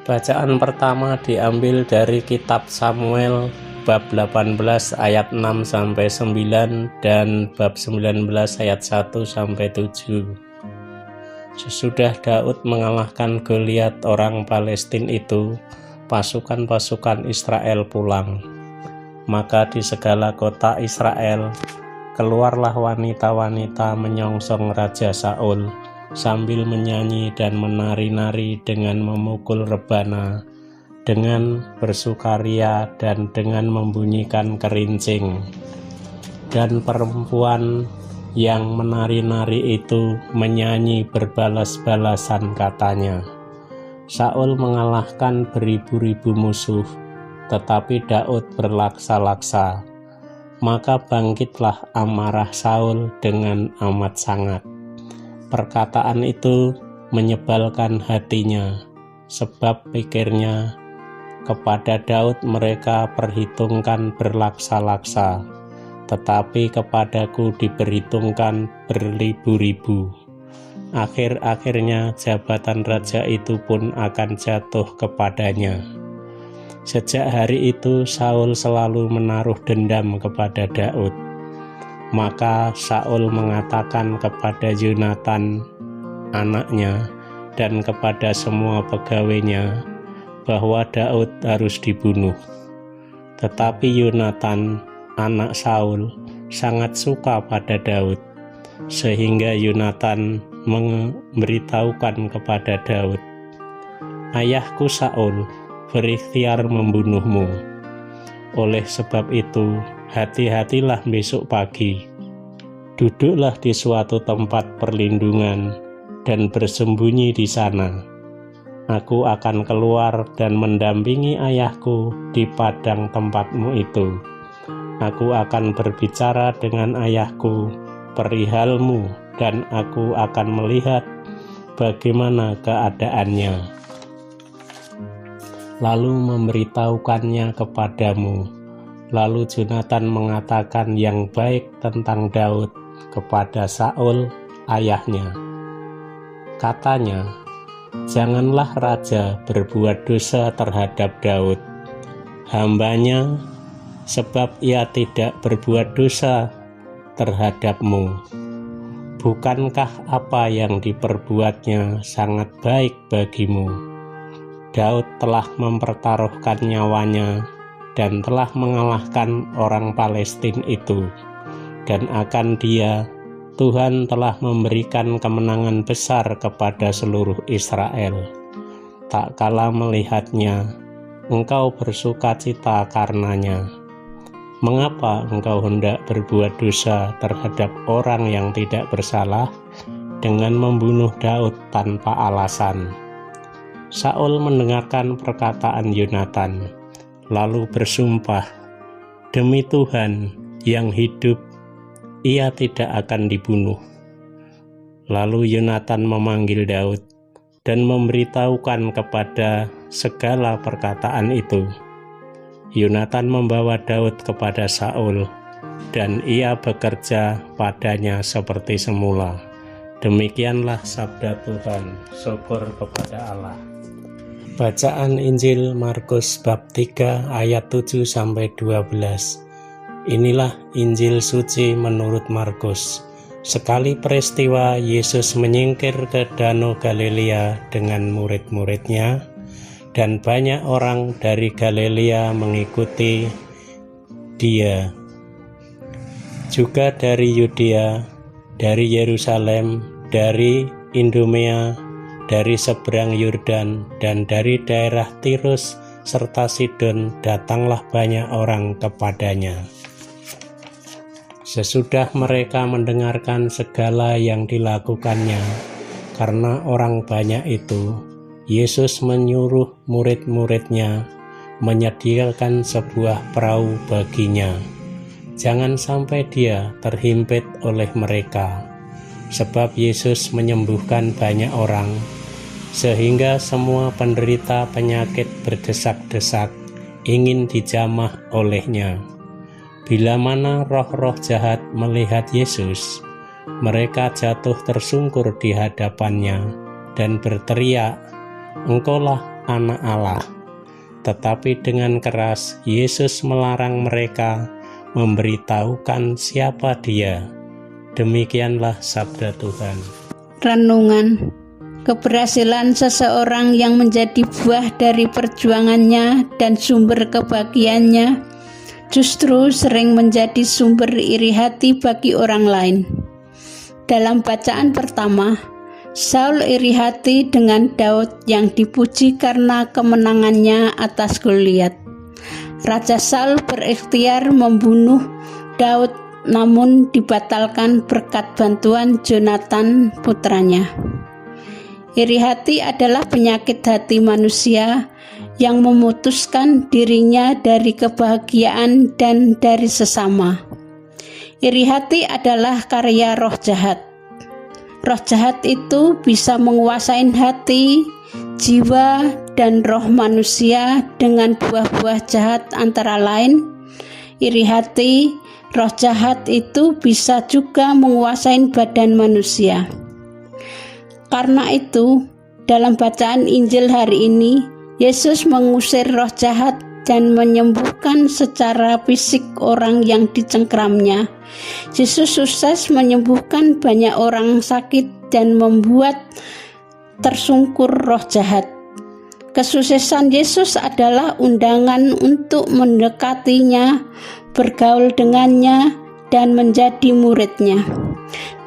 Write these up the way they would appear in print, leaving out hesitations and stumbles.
Bacaan pertama diambil dari kitab Samuel bab 18 ayat 6-9 dan bab 19 ayat 1-7. Sesudah Daud mengalahkan Goliat orang Palestina itu, pasukan-pasukan Israel pulang. Maka di segala kota Israel keluarlah wanita-wanita menyongsong Raja Saul sambil menyanyi dan menari-nari dengan memukul rebana, dengan bersukaria dan dengan membunyikan kerincing. Dan perempuan yang menari-nari itu menyanyi berbalas-balasan, katanya, Saul mengalahkan beribu-ribu musuh, tetapi Daud berlaksa-laksa. Maka bangkitlah amarah Saul dengan amat sangat. Perkataan itu menyebalkan hatinya, sebab pikirnya, kepada Daud mereka perhitungkan berlaksa-laksa, tetapi kepadaku diperhitungkan berlibu-ribu. Akhir-akhirnya jabatan raja itu pun akan jatuh kepadanya. Sejak hari itu Saul selalu menaruh dendam kepada Daud. Maka Saul mengatakan kepada Yonatan anaknya dan kepada semua pegawainya bahwa Daud harus dibunuh. Tetapi Yonatan anak Saul sangat suka pada Daud, sehingga Yonatan memberitahukan kepada Daud, ayahku Saul berikhtiar membunuhmu. Oleh sebab itu, hati-hatilah besok pagi. Duduklah di suatu tempat perlindungan dan bersembunyi di sana. Aku akan keluar dan mendampingi ayahku di padang tempatmu itu. Aku akan berbicara dengan ayahku perihalmu dan aku akan melihat bagaimana keadaannya, lalu memberitahukannya kepadamu. Lalu Yonatan mengatakan yang baik tentang Daud kepada Saul ayahnya. Katanya, janganlah raja berbuat dosa terhadap Daud, hambanya, sebab ia tidak berbuat dosa terhadapmu. Bukankah apa yang diperbuatnya sangat baik bagimu? Daud telah mempertaruhkan nyawanya dan telah mengalahkan orang Palestina itu, dan akan dia Tuhan telah memberikan kemenangan besar kepada seluruh Israel. Tak kala melihatnya, engkau bersukacita karenanya. Mengapa engkau hendak berbuat dosa terhadap orang yang tidak bersalah dengan membunuh Daud tanpa alasan? Saul mendengarkan perkataan Yonatan, lalu bersumpah, demi Tuhan yang hidup, ia tidak akan dibunuh. Lalu Yonatan memanggil Daud dan memberitahukan kepada segala perkataan itu. Yonatan membawa Daud kepada Saul, dan ia bekerja padanya seperti semula. Demikianlah sabda Tuhan. Syukur kepada Allah. Bacaan Injil Markus bab 3 ayat 7-12. Inilah Injil suci menurut Markus. Sekali peristiwa Yesus menyingkir ke Danau Galilea dengan murid-muridnya, dan banyak orang dari Galilea mengikuti dia. Juga dari Yudea, dari Yerusalem, dari Idumea, dari seberang Yordan, dan dari daerah Tirus serta Sidon datanglah banyak orang kepadanya. Sesudah mereka mendengarkan segala yang dilakukannya, karena orang banyak itu, Yesus menyuruh murid-muridnya menyediakan sebuah perahu baginya. Jangan sampai dia terhimpit oleh mereka, sebab Yesus menyembuhkan banyak orang, sehingga semua penderita penyakit berdesak-desak ingin dijamah olehnya. Bila mana roh-roh jahat melihat Yesus, mereka jatuh tersungkur di hadapannya dan berteriak, "Engkaulah Anak Allah." Tetapi dengan keras Yesus melarang mereka memberitahukan siapa Dia. Demikianlah sabda Tuhan. Renungan. Keberhasilan seseorang yang menjadi buah dari perjuangannya dan sumber kebahagiaannya justru sering menjadi sumber iri hati bagi orang lain. Dalam bacaan pertama, Saul iri hati dengan Daud yang dipuji karena kemenangannya atas Goliat. Raja Saul berikhtiar membunuh Daud, namun dibatalkan berkat bantuan Jonathan putranya. Iri hati adalah penyakit hati manusia yang memutuskan dirinya dari kebahagiaan dan dari sesama. Iri hati adalah karya roh jahat. Roh jahat itu bisa menguasai hati, jiwa, dan roh manusia dengan buah-buah jahat antara lain iri hati. Roh jahat itu bisa juga menguasai badan manusia. Karena itu, dalam bacaan Injil hari ini, Yesus mengusir roh jahat dan menyembuhkan secara fisik orang yang dicengkramnya. Yesus sukses menyembuhkan banyak orang sakit dan membuat tersungkur roh jahat. Kesuksesan Yesus adalah undangan untuk mendekatinya, bergaul dengannya, dan menjadi muridnya.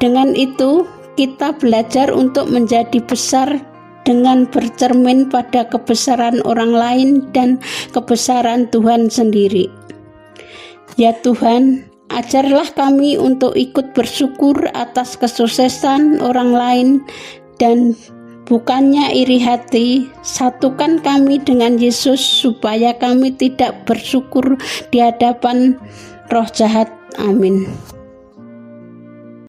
Dengan itu, kita belajar untuk menjadi besar dengan bercermin pada kebesaran orang lain dan kebesaran Tuhan sendiri. Ya Tuhan, ajarlah kami untuk ikut bersyukur atas kesuksesan orang lain dan bukannya iri hati. Satukan kami dengan Yesus supaya kami tidak bersyukur di hadapan roh jahat. Amin.